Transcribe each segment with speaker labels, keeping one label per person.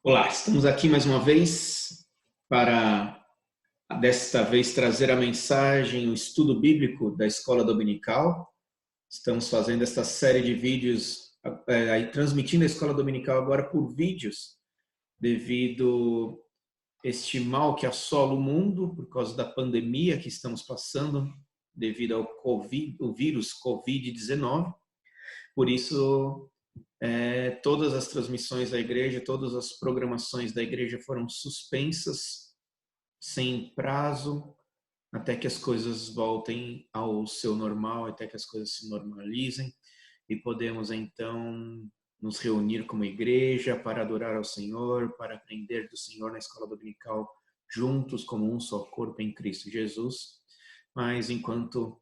Speaker 1: Olá, estamos aqui mais uma vez para, desta vez, trazer a mensagem, o estudo bíblico da Escola Dominical. Estamos fazendo esta série de vídeos, transmitindo a Escola Dominical agora por vídeos, devido este mal que assola o mundo por causa da pandemia que estamos passando, devido ao o vírus Covid-19. Por isso, todas as transmissões da igreja, todas as programações da igreja foram suspensas, sem prazo, até que as coisas voltem ao seu normal, até que as coisas se normalizem e podemos então nos reunir como igreja para adorar ao Senhor, para aprender do Senhor na escola dominical, juntos como um só corpo em Cristo Jesus. Mas enquanto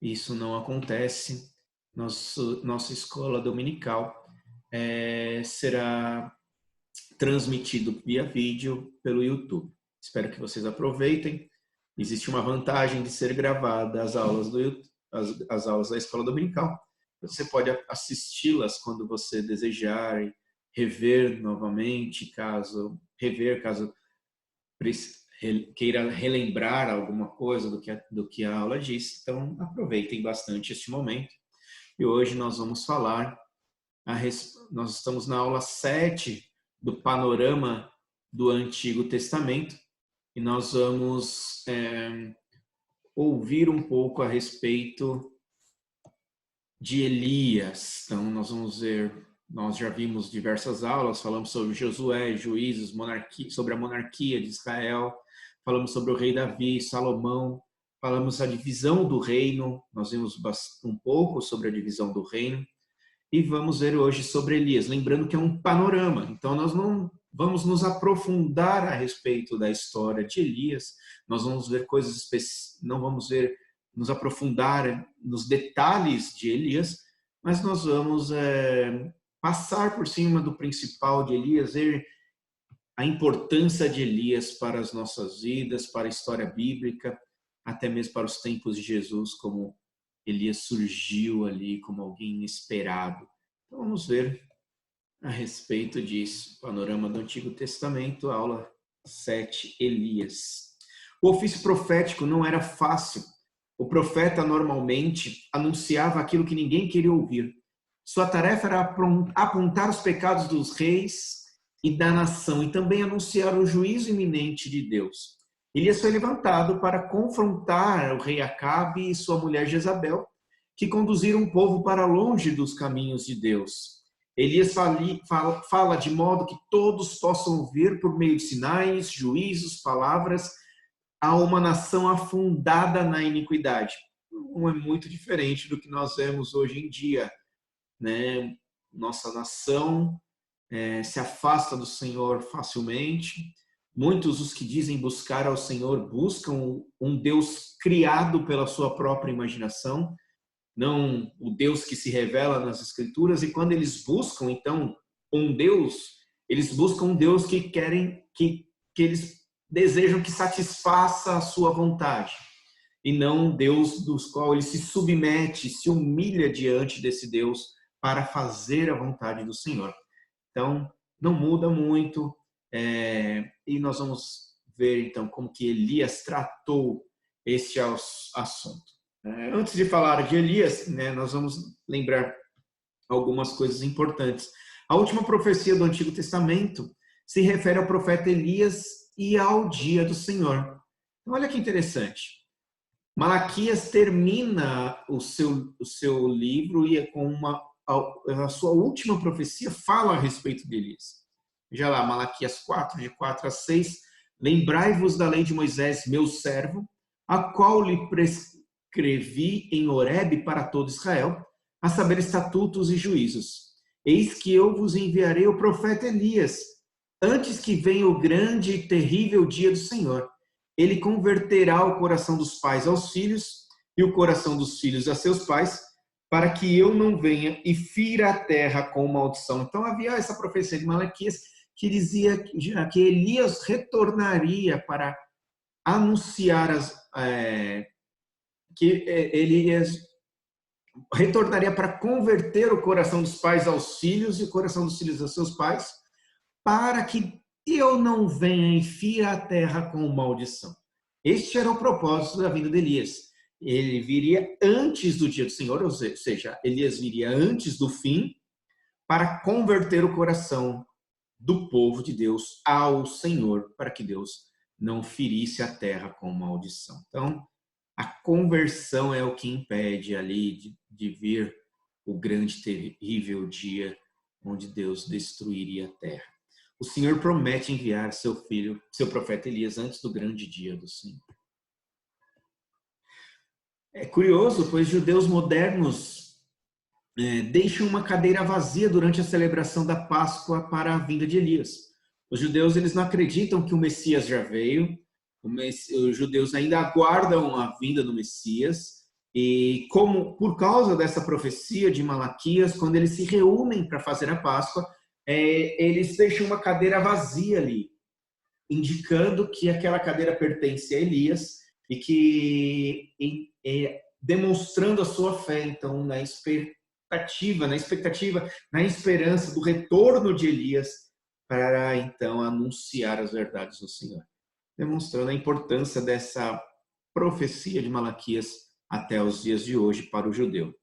Speaker 1: isso não acontece, nossa escola dominical será transmitido via vídeo pelo YouTube. Espero que vocês aproveitem. Existe uma vantagem de ser gravada as aulas do YouTube, as aulas da escola dominical. Você pode assisti-las quando você desejar e rever novamente, caso queira relembrar alguma coisa do que a aula diz. Então, aproveitem bastante este momento. E hoje nós vamos falar nós estamos na aula 7 do panorama do Antigo Testamento e nós vamos ouvir um pouco a respeito de Elias. Então, nós já vimos diversas aulas, falamos sobre Josué, Juízes, sobre a monarquia de Israel, falamos sobre o rei Davi, Salomão, falamos a divisão do reino, nós vimos um pouco sobre a divisão do reino, e vamos ver hoje sobre Elias, lembrando que é um panorama, então nós não vamos nos aprofundar a respeito da história de Elias, nós vamos ver coisas específicas, não vamos nos aprofundar nos detalhes de Elias, mas nós vamos passar por cima do principal de Elias, ver a importância de Elias para as nossas vidas, para a história bíblica, até mesmo para os tempos de Jesus, como Elias surgiu ali como alguém inesperado. Então vamos ver a respeito disso. Panorama do Antigo Testamento, aula 7, Elias. O ofício profético não era fácil. O profeta normalmente anunciava aquilo que ninguém queria ouvir. Sua tarefa era apontar os pecados dos reis e da nação e também anunciar o juízo iminente de Deus. Elias foi levantado para confrontar o rei Acabe e sua mulher Jezabel, que conduziram o povo para longe dos caminhos de Deus. Elias fala de modo que todos possam ouvir por meio de sinais, juízos, palavras, a uma nação afundada na iniquidade. Não é muito diferente do que nós vemos hoje em dia, né? Nossa nação se afasta do Senhor facilmente. Muitos os que dizem buscar ao Senhor buscam um Deus criado pela sua própria imaginação, não o Deus que se revela nas Escrituras. E quando eles buscam, então, um Deus, eles buscam um Deus que eles desejam que satisfaça a sua vontade, e não um Deus dos qual ele se submete, se humilha diante desse Deus para fazer a vontade do Senhor. Então, não muda muito, e nós vamos ver, então, como que Elias tratou este assunto. Antes de falar de Elias, nós vamos lembrar algumas coisas importantes. A última profecia do Antigo Testamento se refere ao profeta Elias e ao dia do Senhor. Então, olha que interessante. Malaquias termina o seu livro e com a sua última profecia fala a respeito de Elias. Veja lá, Malaquias 4, de 4 a 6. Lembrai-vos da lei de Moisés, meu servo, a qual lhe prescrevi em Horebe para todo Israel, a saber, estatutos e juízos. Eis que eu vos enviarei o profeta Elias, antes que venha o grande e terrível dia do Senhor. Ele converterá o coração dos pais aos filhos e o coração dos filhos a seus pais, para que eu não venha e fira a terra com maldição. Então havia essa profecia de Malaquias que dizia que Elias retornaria para anunciar que Elias retornaria para converter o coração dos pais aos filhos e o coração dos filhos aos seus pais, para que eu não venha e fira a terra com maldição. Este era o propósito da vinda de Elias. Ele viria antes do dia do Senhor, ou seja, Elias viria antes do fim para converter o coração do povo de Deus ao Senhor, para que Deus não ferisse a terra com maldição. Então, a conversão é o que impede ali de vir o grande, terrível dia onde Deus destruiria a terra. O Senhor promete enviar seu filho, seu profeta Elias, antes do grande dia do Senhor. É curioso, pois judeus modernos deixam uma cadeira vazia durante a celebração da Páscoa para a vinda de Elias. Os judeus, eles não acreditam que o Messias já veio, os judeus ainda aguardam a vinda do Messias, e como por causa dessa profecia de Malaquias, quando eles se reúnem para fazer a Páscoa, eles deixam uma cadeira vazia ali, indicando que aquela cadeira pertence a Elias e que demonstrando a sua fé, então, na expectativa, na esperança do retorno de Elias para então anunciar as verdades do Senhor, demonstrando a importância dessa profecia de Malaquias até os dias de hoje para o judeu.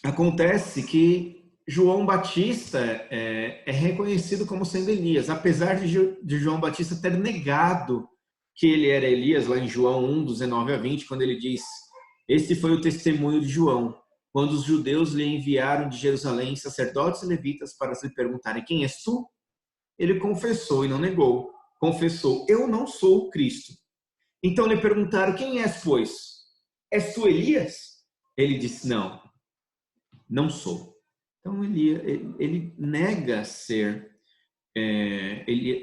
Speaker 1: Acontece que João Batista é reconhecido como sendo Elias, apesar de João Batista ter negado que ele era Elias, lá em João 1, 19 a 20, quando ele diz: "Este foi o testemunho de João, quando os judeus lhe enviaram de Jerusalém sacerdotes e levitas para lhe perguntarem: quem és tu? Ele confessou e não negou. Confessou: eu não sou o Cristo. Então lhe perguntaram: quem és, pois? És tu Elias? Ele disse: não, não sou." Então ele nega ser,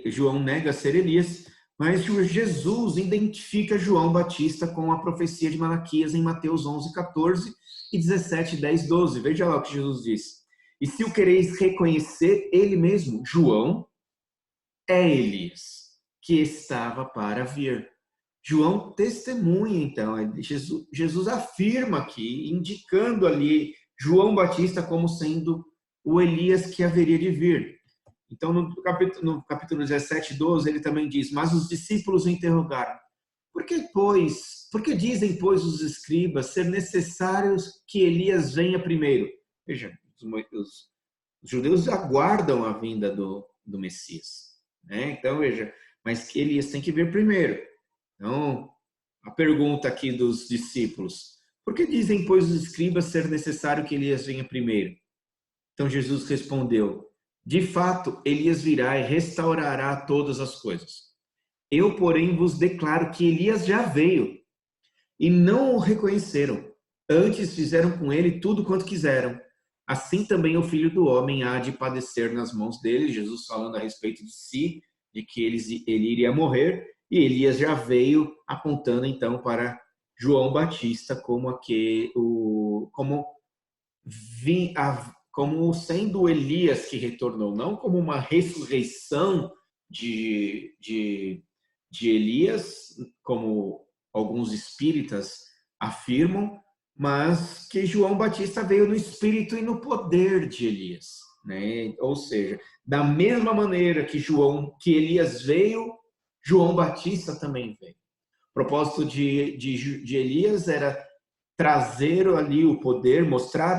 Speaker 1: João nega ser Elias, mas Jesus identifica João Batista com a profecia de Malaquias em Mateus 11, 14 e 17, 10, 12. Veja lá o que Jesus diz: "E se o quereis reconhecer, ele mesmo, João, é Elias, que estava para vir." João testemunha, então, Jesus afirma aqui, indicando ali João Batista como sendo o Elias que haveria de vir. Então, no capítulo 17, 12, ele também diz: "Mas os discípulos o interrogaram: por que dizem, pois, os escribas ser necessário que Elias venha primeiro?" Veja, os judeus aguardam a vinda do Messias, né? Então, veja, mas que Elias tem que vir primeiro. Então, a pergunta aqui dos discípulos: por que dizem, pois, os escribas ser necessário que Elias venha primeiro? Então Jesus respondeu: de fato, Elias virá e restaurará todas as coisas. Eu, porém, vos declaro que Elias já veio e não o reconheceram. Antes fizeram com ele tudo quanto quiseram. Assim também o Filho do Homem há de padecer nas mãos deles. Jesus falando a respeito de si, de que ele iria morrer. E Elias já veio, apontando então para João Batista como sendo Elias que retornou, não como uma ressurreição de Elias, como alguns espíritas afirmam, mas que João Batista veio no espírito e no poder de Elias, né? Ou seja, da mesma maneira que Elias veio, João Batista também veio. O propósito de Elias era trazer ali o poder,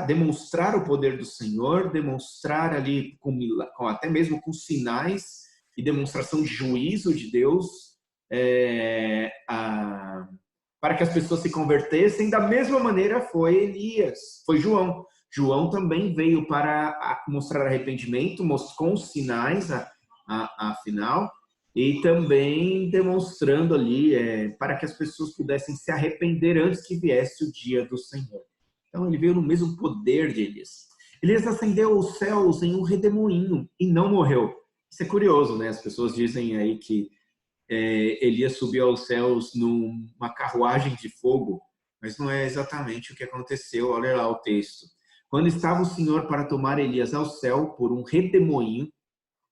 Speaker 1: demonstrar o poder do Senhor, demonstrar ali até mesmo com sinais e demonstração de juízo de Deus, para que as pessoas se convertessem. Da mesma maneira foi João. João também veio para mostrar arrependimento, com sinais, afinal, e também demonstrando ali para que as pessoas pudessem se arrepender antes que viesse o dia do Senhor. Então ele veio no mesmo poder de Elias. Elias ascendeu aos céus em um redemoinho e não morreu. Isso é curioso, né? As pessoas dizem aí que Elias subiu aos céus numa carruagem de fogo, mas não é exatamente o que aconteceu. Olha lá o texto. Quando estava o Senhor para tomar Elias ao céu por um redemoinho,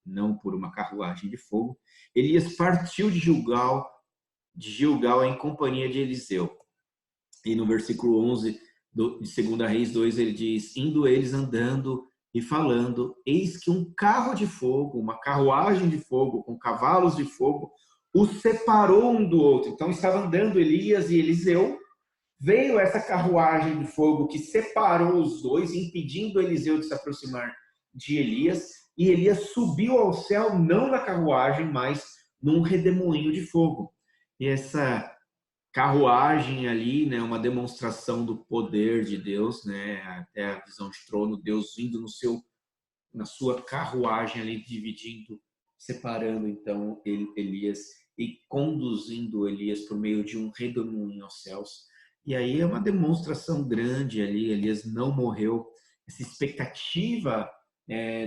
Speaker 1: não por uma carruagem de fogo, Elias partiu de Gilgal em companhia de Eliseu. E no versículo 11 de 2 Reis 2, ele diz: indo eles andando e falando: eis que um carro de fogo, uma carruagem de fogo, com cavalos de fogo, os separou um do outro. Então estava andando Elias e Eliseu, veio essa carruagem de fogo que separou os dois, impedindo Eliseu de se aproximar de Elias, e Elias subiu ao céu, não na carruagem, mas num redemoinho de fogo. E essa carruagem ali, né, uma demonstração do poder de Deus, né, até a visão de trono, Deus vindo na sua carruagem ali, dividindo, separando então Elias e conduzindo Elias por meio de um redemoinho aos céus. E aí é uma demonstração grande ali, Elias não morreu. Essa expectativa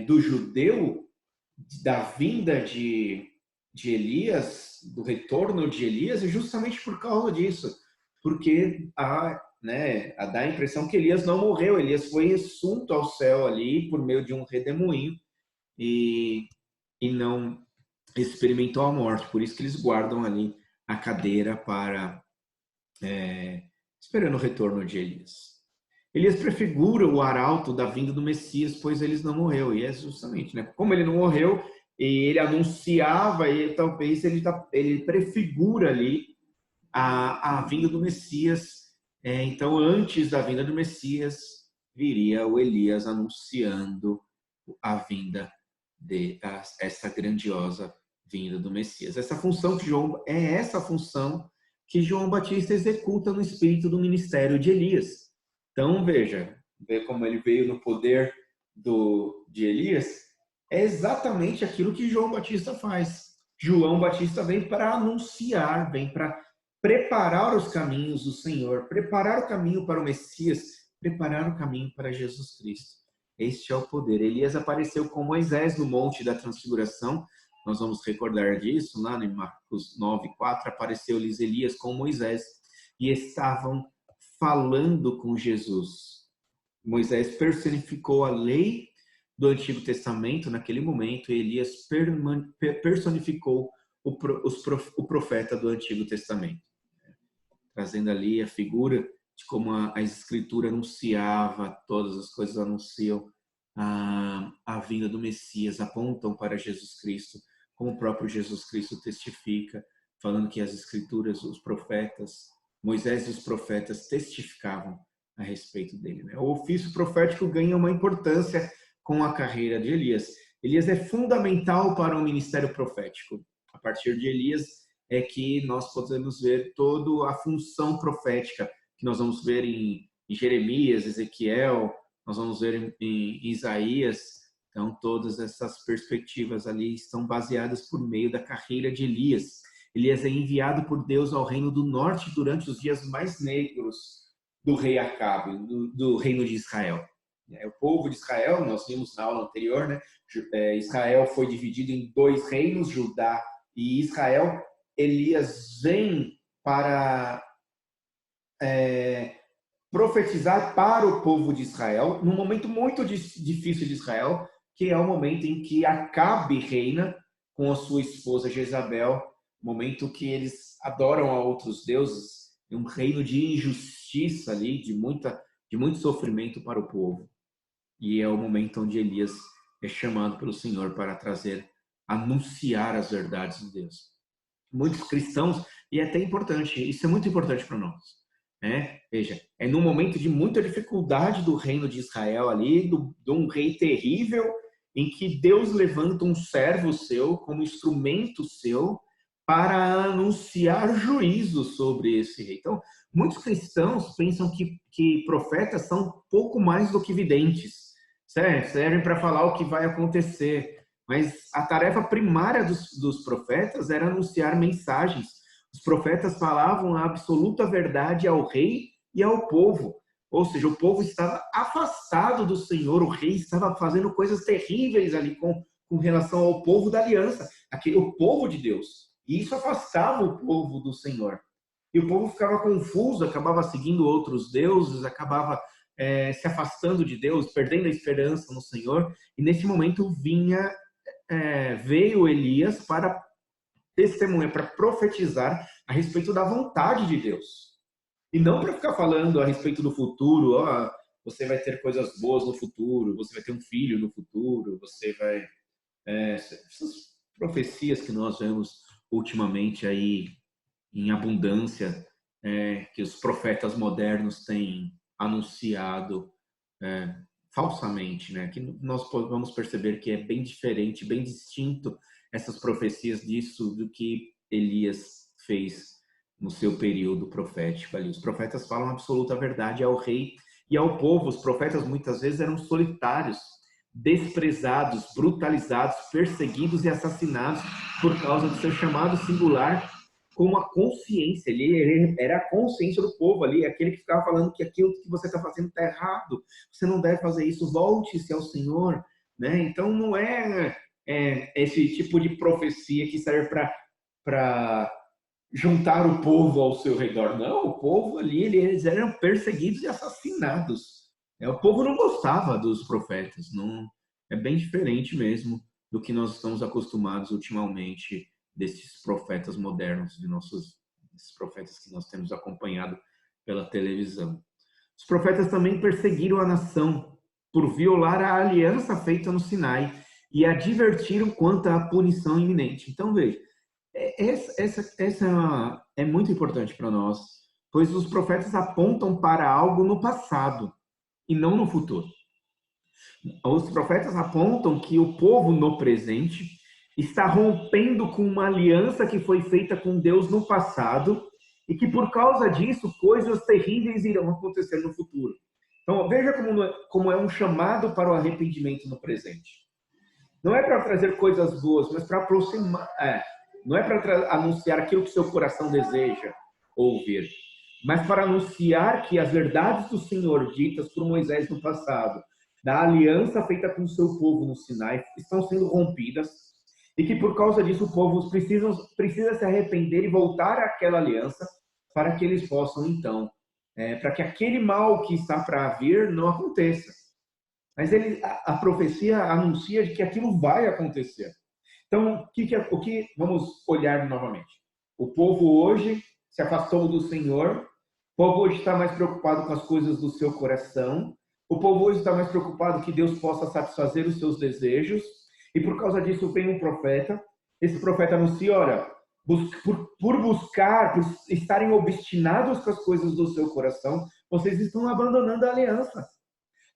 Speaker 1: do judeu da vinda de Elias, do retorno de Elias, é justamente por causa disso, porque dá a impressão que Elias não morreu, Elias foi assunto ao céu ali por meio de um redemoinho e não experimentou a morte, por isso que eles guardam ali a cadeira para esperando o retorno de Elias. Elias prefigura o arauto da vinda do Messias, pois ele não morreu, e é justamente, né? Como ele não morreu, e ele anunciava, e talvez ele prefigura ali a vinda do Messias. Então, antes da vinda do Messias, viria o Elias anunciando a vinda essa grandiosa vinda do Messias. Essa função que João Batista executa no espírito do ministério de Elias. Então, vê como ele veio no poder de Elias, é exatamente aquilo que João Batista faz. João Batista vem para anunciar, vem para preparar os caminhos do Senhor, preparar o caminho para o Messias, preparar o caminho para Jesus Cristo. Este é o poder. Elias apareceu com Moisés no Monte da Transfiguração. Nós vamos recordar disso lá em Marcos 9:4. Apareceu-lhes Elias com Moisés e estavam falando com Jesus. Moisés personificou a lei do Antigo Testamento naquele momento, e Elias personificou o profeta do Antigo Testamento, trazendo ali a figura de como a Escritura anunciava, todas as coisas anunciam a vinda do Messias, apontam para Jesus Cristo, como o próprio Jesus Cristo testifica, falando que as Escrituras, os profetas, Moisés e os profetas testificavam a respeito dele, né? O ofício profético ganha uma importância com a carreira de Elias. Elias é fundamental para o ministério profético. A partir de Elias é que nós podemos ver toda a função profética que nós vamos ver em Jeremias, Ezequiel, nós vamos ver em Isaías. Então, todas essas perspectivas ali estão baseadas por meio da carreira de Elias. Elias é enviado por Deus ao reino do norte durante os dias mais negros do rei Acabe, do reino de Israel. O povo de Israel, nós vimos na aula anterior, né? Israel foi dividido em 2 reinos, Judá e Israel. Elias vem para profetizar para o povo de Israel, num momento muito difícil de Israel, que é o momento em que Acabe reina com a sua esposa Jezabel, momento que eles adoram a outros deuses, um reino de injustiça ali, de muito sofrimento para o povo. E é o momento onde Elias é chamado pelo Senhor para anunciar as verdades de Deus. Muitos cristãos, e é até importante, isso é muito importante para nós, né? Veja, é num momento de muita dificuldade do reino de Israel ali, de um rei terrível, em que Deus levanta um servo seu como instrumento seu para anunciar juízo sobre esse rei. Então, muitos cristãos pensam que profetas são pouco mais do que videntes, servem para falar o que vai acontecer, mas a tarefa primária dos profetas era anunciar mensagens. Os profetas falavam a absoluta verdade ao rei e ao povo. Ou seja, o povo estava afastado do Senhor, o rei estava fazendo coisas terríveis ali com relação ao povo da aliança, o povo de Deus. E isso afastava o povo do Senhor. E o povo ficava confuso, acabava seguindo outros deuses, acabava se afastando de Deus, perdendo a esperança no Senhor. E nesse momento veio Elias para testemunhar, para profetizar a respeito da vontade de Deus. E não para ficar falando a respeito do futuro, você vai ter coisas boas no futuro, você vai ter um filho no futuro, você vai... essas profecias que nós vemos ultimamente aí em abundância, que os profetas modernos têm anunciado falsamente, né? Que nós vamos perceber que é bem diferente, bem distinto essas profecias disso do que Elias fez no seu período profético ali. Os profetas falam a absoluta verdade ao rei e ao povo. Os profetas muitas vezes eram solitários, desprezados, brutalizados, perseguidos e assassinados por causa do seu chamado singular, com uma consciência. Ele era a consciência do povo ali, aquele que ficava falando que aquilo que você está fazendo está errado, você não deve fazer isso, volte-se ao Senhor, né? Então não esse tipo de profecia que serve para juntar o povo ao seu redor. Não, o povo ali, eles eram perseguidos e assassinados. O povo não gostava dos profetas. Não, é bem diferente mesmo do que nós estamos acostumados ultimamente desses profetas modernos, desses profetas que nós temos acompanhado pela televisão. Os profetas também perseguiram a nação por violar a aliança feita no Sinai e advertiram quanto à punição iminente. Então, veja, essa é muito importante para nós, pois os profetas apontam para algo no passado e não no futuro. Os profetas apontam que o povo no presente está rompendo com uma aliança que foi feita com Deus no passado e que por causa disso coisas terríveis irão acontecer no futuro. Então veja como é um chamado para o arrependimento no presente. Não é para trazer coisas boas, mas para aproximar. Não é para anunciar aquilo que seu coração deseja ouvir, mas para anunciar que as verdades do Senhor ditas por Moisés no passado, da aliança feita com o seu povo no Sinai, estão sendo rompidas e que por causa disso o povo precisa se arrepender e voltar àquela aliança para que eles possam então, para que aquele mal que está para vir não aconteça. Mas a profecia anuncia de que aquilo vai acontecer. Então, o que vamos olhar novamente? O povo hoje se afastou do Senhor, o povo hoje está mais preocupado com as coisas do seu coração, o povo hoje está mais preocupado que Deus possa satisfazer os seus desejos, e por causa disso vem um profeta. Esse profeta anuncia, olha, por estarem obstinados com as coisas do seu coração, vocês estão abandonando a aliança.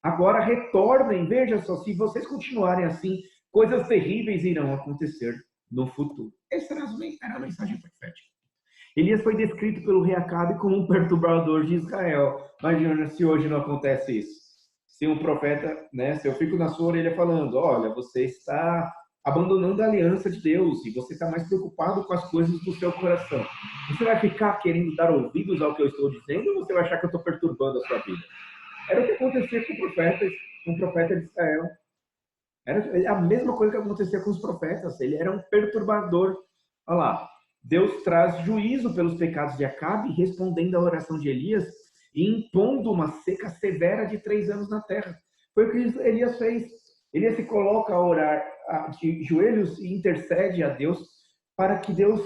Speaker 1: Agora retornem, veja só, se vocês continuarem assim, coisas terríveis irão acontecer no futuro. Essa era a mensagem profética. Elias foi descrito pelo rei Acabe como um perturbador de Israel. Imagina se hoje não acontece isso. Se um profeta, né, se eu fico na sua orelha falando, olha, você está abandonando a aliança de Deus e você está mais preocupado com as coisas do seu coração. Você vai ficar querendo dar ouvidos ao que eu estou dizendo ou você vai achar que eu estou perturbando a sua vida? Era o que acontecia com o profeta de Israel. Era a mesma coisa que acontecia com os profetas. Ele era um perturbador. Olha lá, Deus traz juízo pelos pecados de Acabe, respondendo à oração de Elias e impondo uma seca severa de 3 anos na terra. Foi o que Elias fez. Elias se coloca a orar de joelhos e intercede a Deus para que Deus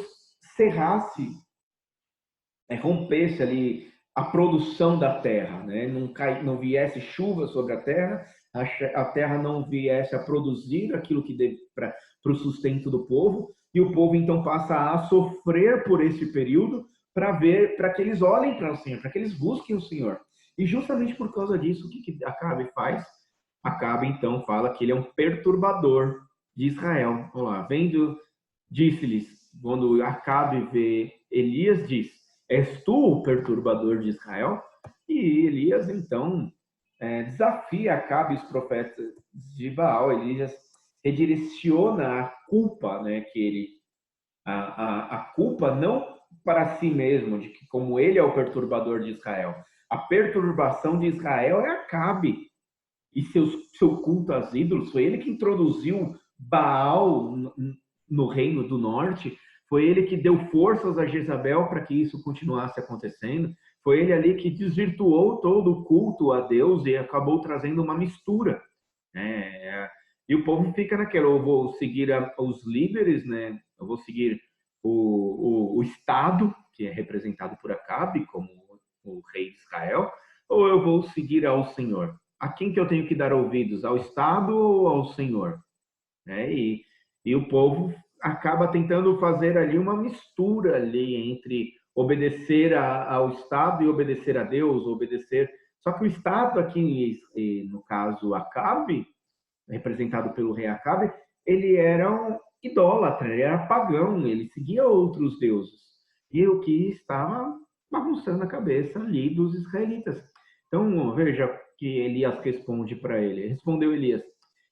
Speaker 1: cerrasse, rompesse ali a produção da terra, né? Não viesse chuva sobre a terra não viesse a produzir aquilo que para o sustento do povo, e o povo então passa a sofrer por esse período para que eles olhem para o Senhor, para que eles busquem o Senhor. E justamente por causa disso, o que Acabe faz? Acabe então fala que ele é um perturbador de Israel. Vamos lá, disse-lhes, quando Acabe vê Elias, diz: és tu o perturbador de Israel? E Elias, então, desafia Acabe e os profetas de Baal. Elias redireciona a culpa, né, a culpa não para si mesmo, de que como ele é o perturbador de Israel. A perturbação de Israel é Acabe e seu culto aos ídolos. Foi ele que introduziu Baal no reino do norte. Foi ele que deu forças a Jezabel para que isso continuasse acontecendo. Foi ele ali que desvirtuou todo o culto a Deus e acabou trazendo uma mistura. E o povo fica naquela, eu vou seguir os líderes, né? Eu vou seguir o Estado, que é representado por Acabe, como o rei de Israel, ou eu vou seguir ao Senhor. a quem que eu tenho que dar ouvidos? Ao Estado ou ao Senhor? E o povo acaba tentando fazer ali uma mistura ali entre obedecer ao Estado e obedecer a Deus, obedecer. Só que o Estado aqui, no caso Acabe, representado pelo rei Acabe, ele era um idólatra, ele era pagão, ele seguia outros deuses. E o que estava bagunçando a cabeça ali dos israelitas. Então, veja que Elias responde para ele. Respondeu Elias: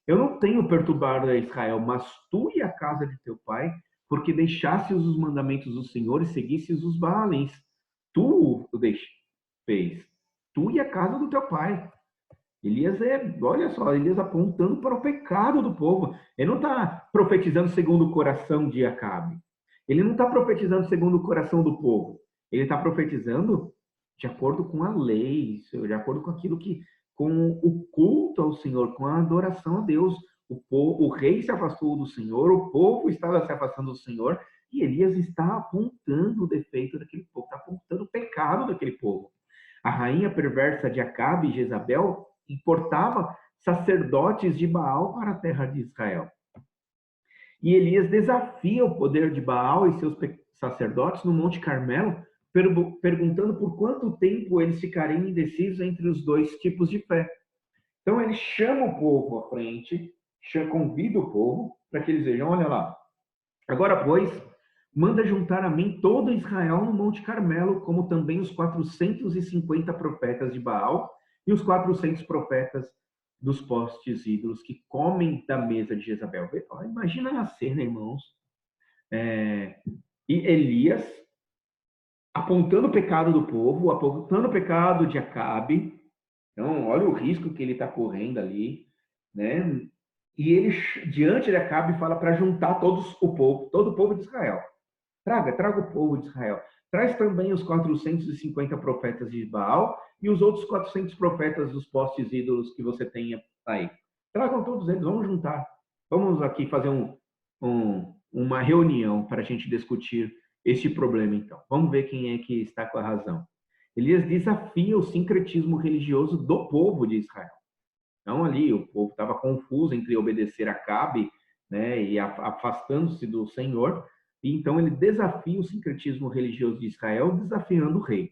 Speaker 1: eu não tenho perturbado a Israel, mas tu e a casa de teu pai, porque deixastes os mandamentos do Senhor e seguistes os Baalins. Tu o fez, tu e a casa do teu pai. Elias olha só, Elias apontando para o pecado do povo. Ele não está profetizando segundo o coração de Acabe. Ele não está profetizando segundo o coração do povo. Ele está profetizando de acordo com a lei, de acordo com aquilo que, com o culto ao Senhor, com a adoração a Deus. O rei se afastou do Senhor, o povo estava se afastando do Senhor, e Elias está apontando o defeito daquele povo, está apontando o pecado daquele povo. A rainha perversa de Acabe, Jezabel, importava sacerdotes de Baal para a terra de Israel. E Elias desafia o poder de Baal e seus sacerdotes no Monte Carmelo, perguntando por quanto tempo eles ficariam indecisos entre os dois tipos de fé. Então ele chama o povo à frente, convida o povo para que eles vejam, olha lá, agora pois, manda juntar a mim todo Israel no Monte Carmelo, como também os 450 profetas de Baal e os 400 profetas dos postes ídolos que comem da mesa de Jezabel. Imagina a cena, irmãos. E Elias apontando o pecado do povo, apontando o pecado de Acabe. Então, olha o risco que ele está correndo ali, né? E ele, diante de Acabe, fala para juntar todo o povo de Israel. Traga o povo de Israel. Traz também os 450 profetas de Baal e os outros 400 profetas dos postes ídolos que você tenha aí. Tragam todos eles, vamos juntar. Vamos aqui fazer uma reunião para a gente discutir este problema, então. Vamos ver quem é que está com a razão. Elias desafia o sincretismo religioso do povo de Israel. Então, ali, o povo estava confuso entre obedecer a Acabe, né, e afastando-se do Senhor. E então ele desafia o sincretismo religioso de Israel, desafiando o rei.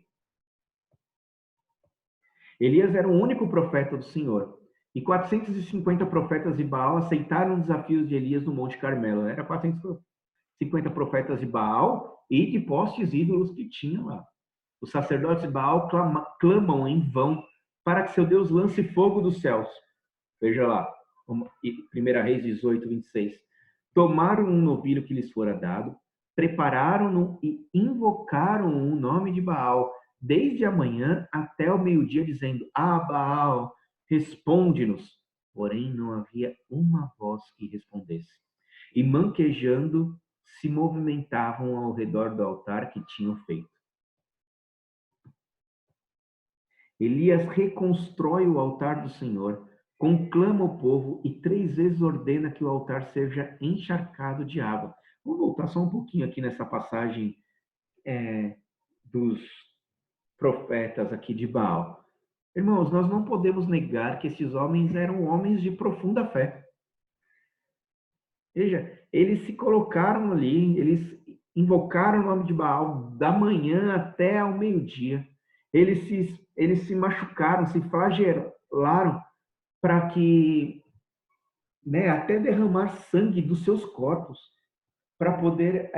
Speaker 1: Elias era o único profeta do Senhor. E 450 profetas de Baal aceitaram os desafios de Elias no Monte Carmelo. Era 450 profetas de Baal e de postes ídolos que tinham lá. Os sacerdotes de Baal clamam em vão para que seu Deus lance fogo dos céus. Veja lá, 1 Reis 18, 26. Tomaram um novilho que lhes fora dado, prepararam-no e invocaram o nome de Baal, desde a manhã até o meio-dia, dizendo: Ah, Baal, responde-nos. Porém, não havia uma voz que respondesse. E manquejando, se movimentavam ao redor do altar que tinham feito. Elias reconstrói o altar do Senhor, conclama o povo e 3 vezes ordena que o altar seja encharcado de água. Vamos voltar só um pouquinho aqui nessa passagem dos profetas aqui de Baal. Irmãos, nós não podemos negar que esses homens eram homens de profunda fé. Veja, eles se colocaram ali, eles invocaram o nome de Baal da manhã até ao meio-dia. Eles se machucaram, se flagelaram para que, né, até derramar sangue dos seus corpos, para poder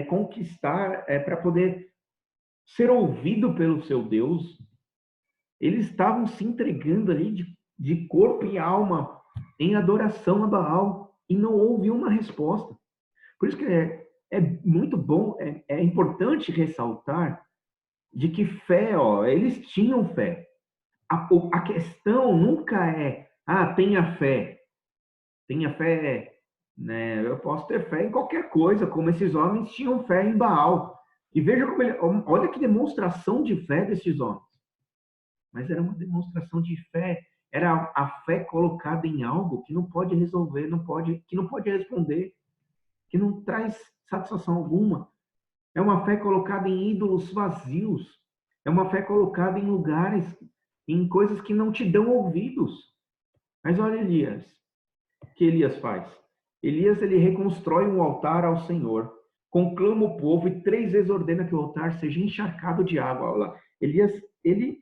Speaker 1: conquistar, para poder ser ouvido pelo seu Deus. Eles estavam se entregando ali de corpo e alma em adoração a Baal e não houve uma resposta. Por isso que é muito bom, é importante ressaltar de que fé, eles tinham fé. A questão nunca é, tenha fé. Tenha fé, né? Eu posso ter fé em qualquer coisa, como esses homens tinham fé em Baal. E veja como olha que demonstração de fé desses homens. Mas era uma demonstração de fé, era a fé colocada em algo que não pode resolver, que não pode responder, que não traz satisfação alguma. É uma fé colocada em ídolos vazios. É uma fé colocada em lugares, em coisas que não te dão ouvidos. Mas olha Elias, o que Elias faz? Elias, ele reconstrói um altar ao Senhor, conclama o povo e 3 vezes ordena que o altar seja encharcado de água. Olha lá. Elias, ele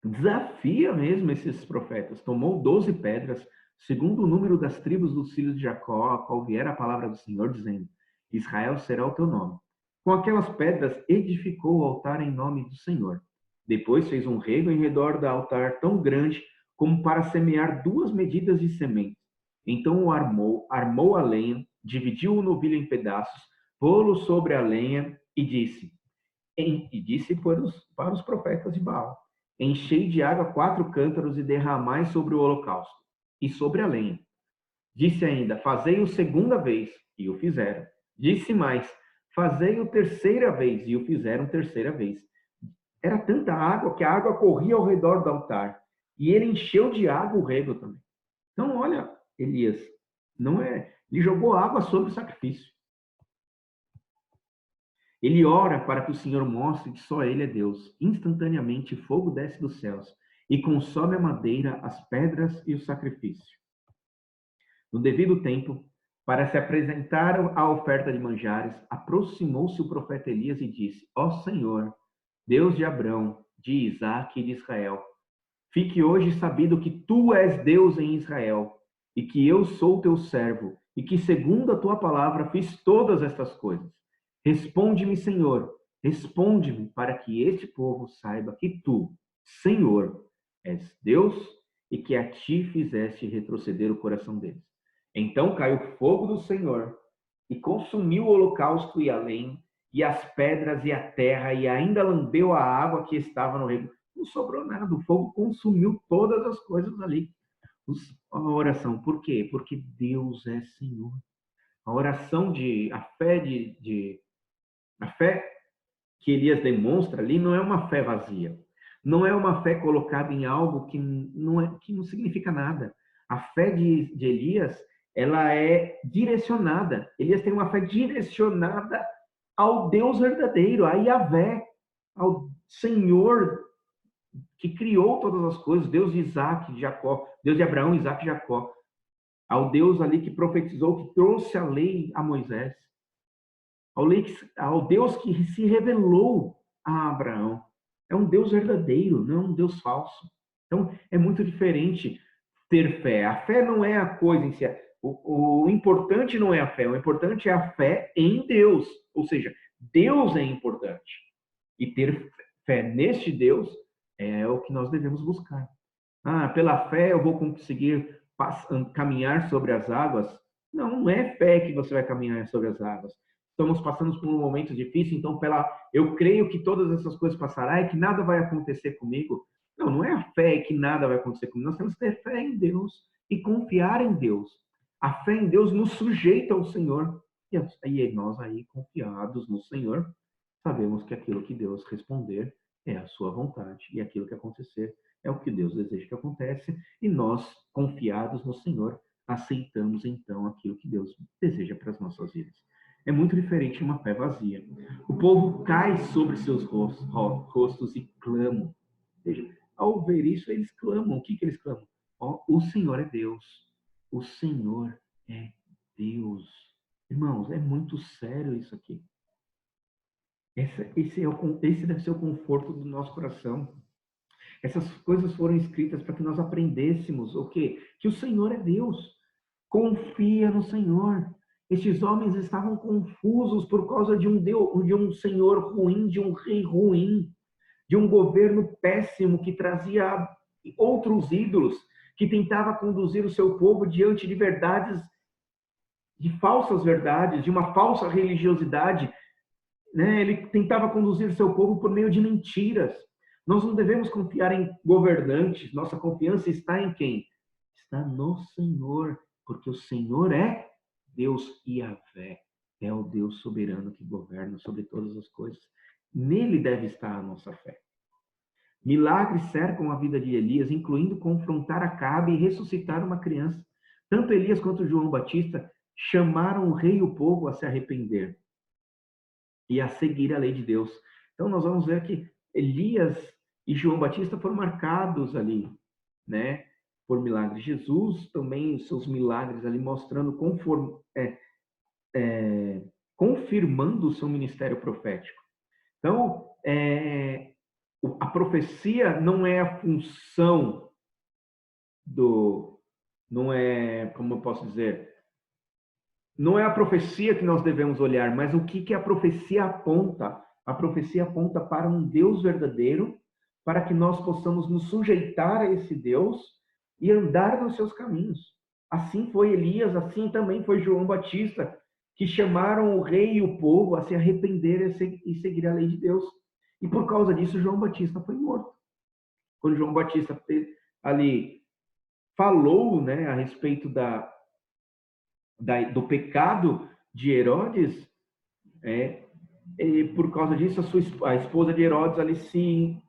Speaker 1: desafia mesmo esses profetas. Tomou 12 pedras, segundo o número das tribos dos filhos de Jacó, a qual viera a palavra do Senhor, dizendo: Israel será o teu nome. Com aquelas pedras edificou o altar em nome do Senhor. Depois fez um rego em redor do altar tão grande como para semear 2 medidas de semente. Então o armou a lenha, dividiu o novilho em pedaços, pô-lo sobre a lenha e disse para os profetas de Baal: Enchei de água 4 cântaros e derramai sobre o holocausto e sobre a lenha. Disse ainda: Fazei-o segunda vez, e o fizeram. Disse mais: Fazei-o terceira vez, e o fizeram terceira vez. Era tanta água que a água corria ao redor do altar, e ele encheu de água o rego também. Então, olha, Elias, não é, ele jogou água sobre o sacrifício. Ele ora para que o Senhor mostre que só Ele é Deus. Instantaneamente, fogo desce dos céus e consome a madeira, as pedras e o sacrifício. No devido tempo, para se apresentar a oferta de manjares, aproximou-se o profeta Elias e disse: Ó Senhor, Deus de Abrão, de Isaque e de Israel, fique hoje sabido que tu és Deus em Israel e que eu sou teu servo e que, segundo a tua palavra, fiz todas estas coisas. Responde-me, Senhor, responde-me, para que este povo saiba que tu, Senhor, és Deus e que a ti fizeste retroceder o coração deles. Então caiu fogo do Senhor e consumiu o holocausto e a lenha, e as pedras e a terra, e ainda lambeu a água que estava no rego. Não sobrou nada, o fogo consumiu todas as coisas ali. A oração, por quê? Porque Deus é Senhor. A oração a fé que Elias demonstra ali não é uma fé vazia. Não é uma fé colocada em algo que não significa nada. A fé de Elias, ela é direcionada. Elias tem uma fé direcionada ao Deus verdadeiro, a Yahvé, ao Senhor que criou todas as coisas, Deus de Isaac, de Jacó, Deus de Abraão, Isaac e Jacó, ao Deus ali que profetizou, que trouxe a lei a Moisés, ao Deus que se revelou a Abraão. É um Deus verdadeiro, não é um Deus falso. Então, é muito diferente ter fé. A fé não é a coisa em si. O importante não é a fé, o importante é a fé em Deus. Ou seja, Deus é importante. E ter fé neste Deus é o que nós devemos buscar. Pela fé eu vou conseguir caminhar sobre as águas. Não, não é fé que você vai caminhar sobre as águas. Estamos passando por um momento difícil, então eu creio que todas essas coisas passarão e que nada vai acontecer comigo. Não, não é a fé que nada vai acontecer comigo. Nós temos que ter fé em Deus e confiar em Deus. A fé em Deus nos sujeita ao Senhor. E nós aí, confiados no Senhor, sabemos que aquilo que Deus responder é a sua vontade e aquilo que acontecer é o que Deus deseja que aconteça, e nós, confiados no Senhor, aceitamos então aquilo que Deus deseja para as nossas vidas. É muito diferente de uma fé vazia. O povo cai sobre seus rostos e clamam. Veja, ao ver isso, eles clamam. O que eles clamam? O Senhor é Deus. O Senhor é Deus. Irmãos, é muito sério isso aqui. Esse deve ser o conforto do nosso coração. Essas coisas foram escritas para que nós aprendêssemos o quê? Que o Senhor é Deus. Confia no Senhor. Estes homens estavam confusos por causa de um Deus, de um Senhor ruim, de um rei ruim, de um governo péssimo que trazia outros ídolos, que tentava conduzir o seu povo diante de verdades, de falsas verdades, de uma falsa religiosidade, né? Ele tentava conduzir o seu povo por meio de mentiras. Nós não devemos confiar em governantes, nossa confiança está em quem? Está no Senhor, porque o Senhor é Deus Yahvé, é o Deus soberano que governa sobre todas as coisas. Nele deve estar a nossa fé. Milagres cercam a vida de Elias, incluindo confrontar Acabe e ressuscitar uma criança. Tanto Elias quanto João Batista chamaram o rei e o povo a se arrepender e a seguir a lei de Deus. Então nós vamos ver que Elias, e João Batista foram marcados ali, né, por milagres. Jesus também, os seus milagres ali mostrando, confirmando o seu ministério profético. Então, a profecia não é a função não é, como eu posso dizer, não é a profecia que nós devemos olhar, mas o que a profecia aponta? A profecia aponta para um Deus verdadeiro, para que nós possamos nos sujeitar a esse Deus e andar nos seus caminhos. Assim foi Elias, assim também foi João Batista, que chamaram o rei e o povo a se arrepender e seguir a lei de Deus. E por causa disso, João Batista foi morto. Quando João Batista ali falou, né, a respeito do pecado de Herodes, e por causa disso, a esposa de Herodes ali se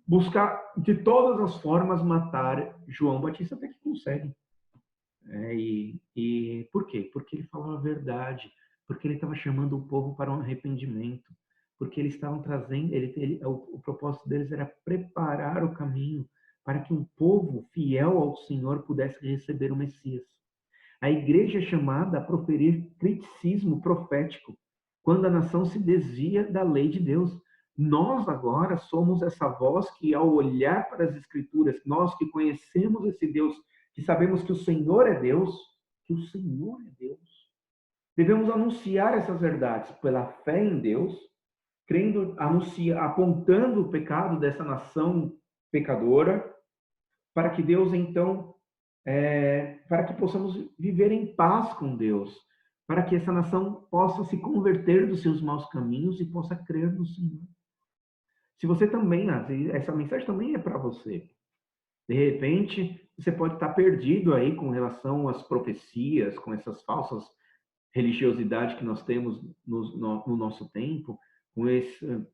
Speaker 1: buscar de todas as formas matar João Batista, até que consegue. E por quê? Porque ele falava a verdade, porque ele estava chamando o povo para um arrependimento, porque eles estavam trazendo, o propósito deles era preparar o caminho para que um povo fiel ao Senhor pudesse receber o Messias. A igreja é chamada a proferir criticismo profético quando a nação se desvia da lei de Deus. Nós agora somos essa voz que, ao olhar para as Escrituras, nós que conhecemos esse Deus, que sabemos que o Senhor é Deus, que o Senhor é Deus, devemos anunciar essas verdades pela fé em Deus, crendo, apontando o pecado dessa nação pecadora, para que Deus então para que possamos viver em paz com Deus, para que essa nação possa se converter dos seus maus caminhos e possa crer no Senhor. Se você também, essa mensagem também é para você. De repente, você pode estar perdido aí com relação às profecias, com essas falsas religiosidades que nós temos no nosso tempo,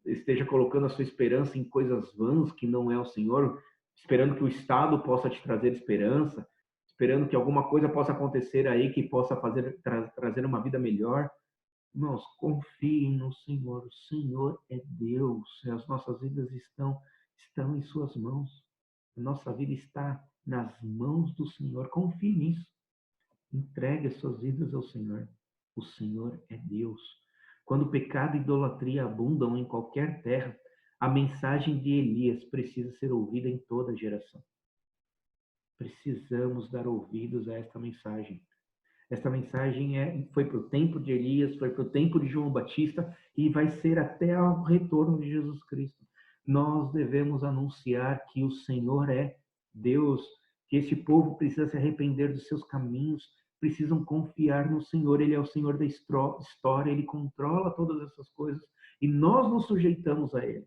Speaker 1: esteja colocando a sua esperança em coisas vãs que não é o Senhor, esperando que o Estado possa te trazer esperança, esperando que alguma coisa possa acontecer aí que possa trazer uma vida melhor. Irmãos, confiem no Senhor. O Senhor é Deus. As nossas vidas estão em suas mãos. A nossa vida está nas mãos do Senhor. Confie nisso. Entregue as suas vidas ao Senhor. O Senhor é Deus. Quando pecado e idolatria abundam em qualquer terra, a mensagem de Elias precisa ser ouvida em toda geração. Precisamos dar ouvidos a esta mensagem. Esta mensagem foi para o tempo de Elias, foi para o tempo de João Batista e vai ser até ao retorno de Jesus Cristo. Nós devemos anunciar que o Senhor é Deus, que esse povo precisa se arrepender dos seus caminhos, precisam confiar no Senhor. Ele é o Senhor da história, Ele controla todas essas coisas e nós nos sujeitamos a Ele.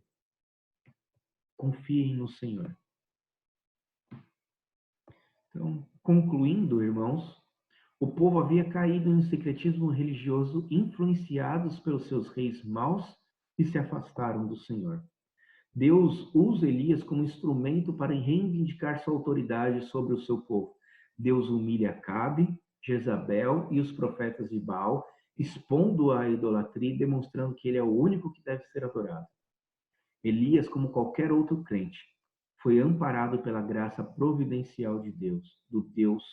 Speaker 1: Confiem no Senhor. Então, concluindo, irmãos, o povo havia caído em um secretismo religioso, influenciados pelos seus reis maus que se afastaram do Senhor. Deus usa Elias como instrumento para reivindicar sua autoridade sobre o seu povo. Deus humilha Acabe, Jezabel e os profetas de Baal, expondo a idolatria e demonstrando que ele é o único que deve ser adorado. Elias, como qualquer outro crente, foi amparado pela graça providencial de Deus, do Deus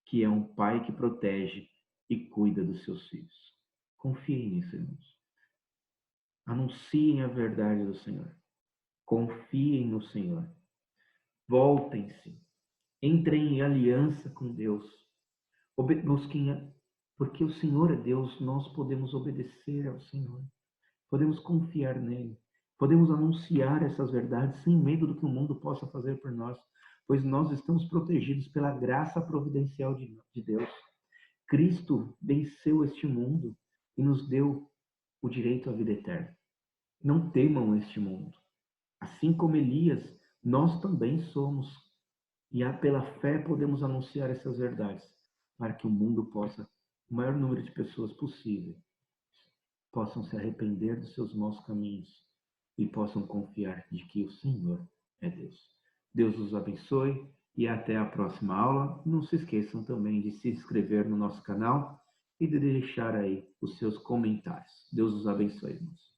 Speaker 1: que é um pai que protege e cuida dos seus filhos. Confiem nisso, irmãos. Anunciem a verdade do Senhor. Confiem no Senhor. Voltem-se. Entrem em aliança com Deus. Porque o Senhor é Deus, nós podemos obedecer ao Senhor. Podemos confiar nele. Podemos anunciar essas verdades sem medo do que o mundo possa fazer por nós, pois nós estamos protegidos pela graça providencial de Deus. Cristo venceu este mundo e nos deu o direito à vida eterna. Não temam este mundo. Assim como Elias, nós também somos. E pela fé podemos anunciar essas verdades, para que o mundo possa, o maior número de pessoas possível, possam se arrepender dos seus maus caminhos e possam confiar de que o Senhor é Deus. Deus os abençoe e até a próxima aula. Não se esqueçam também de se inscrever no nosso canal e de deixar aí os seus comentários. Deus os abençoe, irmãos.